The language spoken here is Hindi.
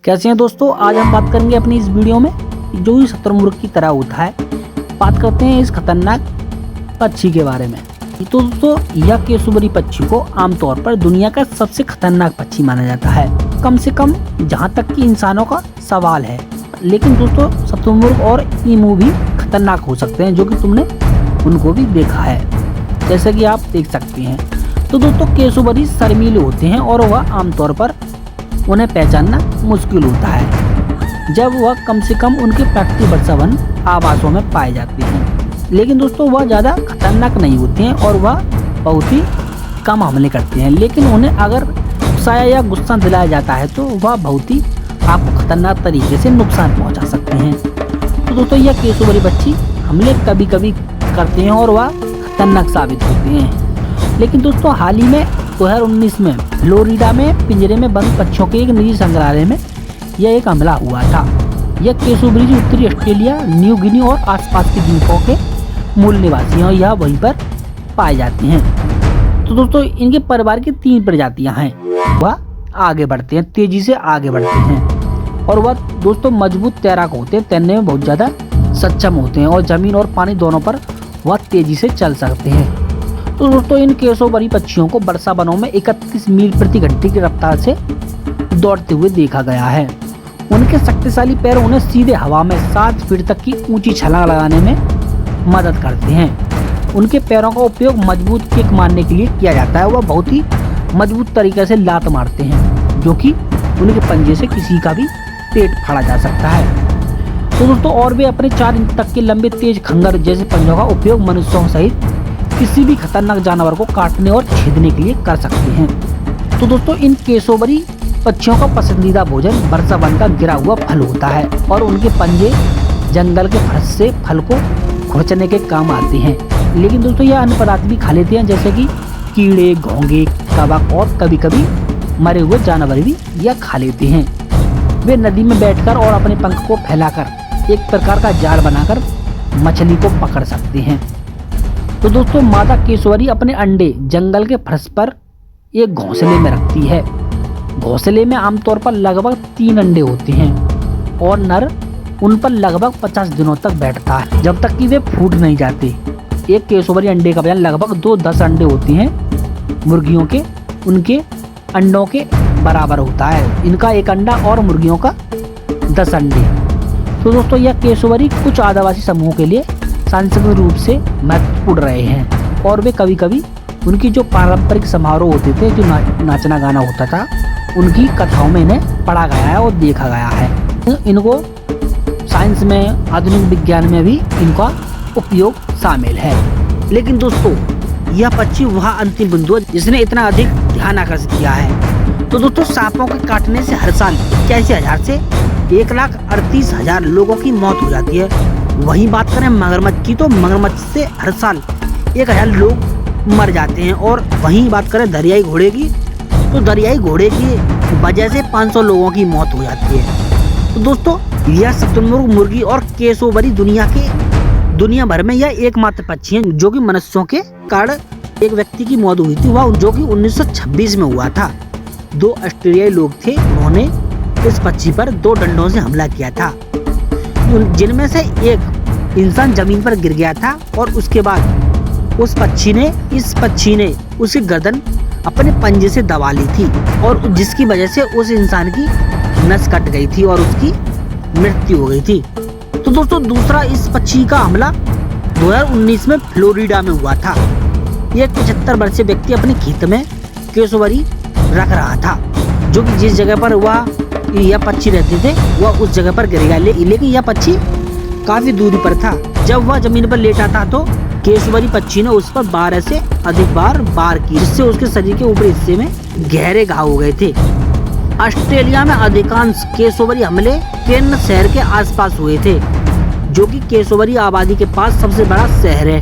कैसे हैं दोस्तों, आज हम बात करेंगे अपनी इस वीडियो में जो ही शुतुरमुर्ग की तरह होता है। बात करते हैं इस खतरनाक पक्षी के बारे में। तो दोस्तों यह केसुबरी पक्षी को आमतौर पर दुनिया का सबसे खतरनाक पक्षी माना जाता है, कम से कम जहाँ तक कि इंसानों का सवाल है। लेकिन दोस्तों शुतुरमुर्ग और ईमू भी खतरनाक हो सकते हैं, जो कि तुमने उनको भी देखा है, जैसे कि आप देख सकते हैं। तो दोस्तों केसुबरी शर्मीले होते हैं और वह आमतौर पर उन्हें पहचानना मुश्किल होता है जब वह कम से कम उनके प्राकृतिक वर्षावन आवासों में पाए जाते हैं। लेकिन दोस्तों वह ज़्यादा खतरनाक नहीं होते हैं और वह बहुत ही कम हमले करते हैं। लेकिन उन्हें अगर उकसाया या गुस्सा दिलाया जाता है तो वह बहुत ही आपको खतरनाक तरीके से नुकसान पहुंचा सकते हैं। तो दोस्तों यह केसुबरी पक्षी हमले कभी कभी करते हैं और वह खतरनाक साबित होते हैं। लेकिन दोस्तों हाल ही में 2019 में फ्लोरिडा में पिंजरे में बंद पक्षियों के एक निजी संग्रहालय में यह एक हमला हुआ था। यह केसुबरी उत्तरी ऑस्ट्रेलिया, न्यू गिनी और आसपास के द्वीपों के मूल निवासी हैं और यह वहीं पर पाए जाते हैं। तो दोस्तों इनके परिवार की 3 प्रजातियां हैं। वह आगे बढ़ते हैं, तेजी से आगे बढ़ते हैं और वह दोस्तों मजबूत तैराक होते हैं, तैरने में बहुत ज़्यादा सक्षम होते हैं और ज़मीन और पानी दोनों पर वह तेजी से चल सकते हैं। तो दोस्तों इन केसुबरी पक्षियों को वर्षा वनों में 31 मील प्रति घंटे की रफ्तार से दौड़ते हुए देखा गया है। उनके शक्तिशाली पैर उन्हें सीधे हवा में 7 फीट तक की ऊंची छलांग लगाने में मदद करते हैं। उनके पैरों का उपयोग मजबूत किक मारने के लिए किया जाता है। वह बहुत ही मजबूत तरीके से लात मारते हैं, जो कि उनके पंजे से किसी का भी पेट फाड़ा जा सकता है। तो दोस्तों और वे अपने 4 इंच तक के लंबे तेज खंगर जैसे पंजों का उपयोग मनुष्यों सहित किसी भी खतरनाक जानवर को काटने और छेदने के लिए कर सकते हैं। तो दोस्तों इन केसुबरी पक्षियों का पसंदीदा भोजन वर्षा वन का गिरा हुआ फल होता है और उनके पंजे जंगल के फर्श से फल को खुरचने के काम आते हैं। लेकिन दोस्तों यह अन्य पदार्थ भी खा लेते हैं, जैसे कि कीड़े, घोंघे, कवक और कभी कभी मरे हुए जानवर भी यह खा लेते हैं। वे नदी में बैठकर और अपने पंख को फैलाकर एक प्रकार का जाल बनाकर मछली को पकड़ सकते हैं। तो दोस्तों मादा केसुबरी अपने अंडे जंगल के फर्श पर एक घोंसले में रखती है। घोंसले में आमतौर पर लगभग 3 अंडे होते हैं और नर उन पर लगभग 50 दिनों तक बैठता है, जब तक कि वे फूट नहीं जाते। एक केसुबरी अंडे का वजन लगभग 2-10 अंडे होते हैं मुर्गियों के उनके अंडों के बराबर होता है। इनका एक अंडा और मुर्गियों का 10 अंडे। तो दोस्तों यह केसुबरी कुछ आदिवासी समूहों के लिए सांस्कृतिक रूप से महत्वपूर्ण रहे हैं और वे कभी कभी उनकी जो पारंपरिक समारोह होते थे, जो नाचना गाना होता था, उनकी कथाओं में इन्हें पढ़ा गया है और देखा गया है। इनको साइंस में, आधुनिक विज्ञान में भी इनका उपयोग शामिल है। लेकिन दोस्तों यह पक्षी वह अंतिम बिंदु है जिसने इतना अधिक ध्यान आकर्षित किया है। तो दोस्तों सांपों के काटने से हर साल 81,000 से 1,38,000 लोगों की मौत हो जाती है। वहीं बात करें मगरमच्छ की, तो मगरमच्छ से हर साल 1,000 लोग मर जाते हैं। और वहीं बात करें दरियाई घोड़े की, तो दरियाई घोड़े की वजह से 500 लोगों की मौत हो जाती है। तो दोस्तों यह शुतुरमुर्ग, मुर्गी और केसुबरी दुनिया भर में यह एकमात्र पक्षी है जो कि मनुष्यों के कारण एक व्यक्ति की मौत हुई थी, वह जो कि 1926 में हुआ था। 2 ऑस्ट्रेलियाई लोग थे, उन्होंने इस पक्षी पर 2 डंडों से हमला किया था, जिनमें से एक इंसान जमीन पर गिर गया था और उसके बाद इस पक्षी ने उसकी गर्दन अपने पंजे से दबा ली थी और जिसकी वजह से उस इंसान की नस कट गई थी और उसकी मृत्यु हो गई थी। तो दोस्तों दूसरा इस पक्षी का हमला 2019 में फ्लोरिडा में हुआ था। यह 75 वर्षीय व्यक्ति अपने खेत में केसुबरी रख रहा था, जो कि जिस जगह पर यह पक्षी रहते थे वह उस जगह पर गिर गया। लेकिन यह पक्षी काफी दूरी पर था। जब वह जमीन पर लेटा था तो केसुबरी पक्षी ने उस पर 12 से अधिक बार वार की, जिससे उसके शरीर के ऊपरी हिस्से में गहरे घाव हो गए थे। ऑस्ट्रेलिया में अधिकांश केसुबरी हमले केर्न शहर के आसपास हुए थे, जो कि केसुबरी आबादी के पास सबसे बड़ा शहर है।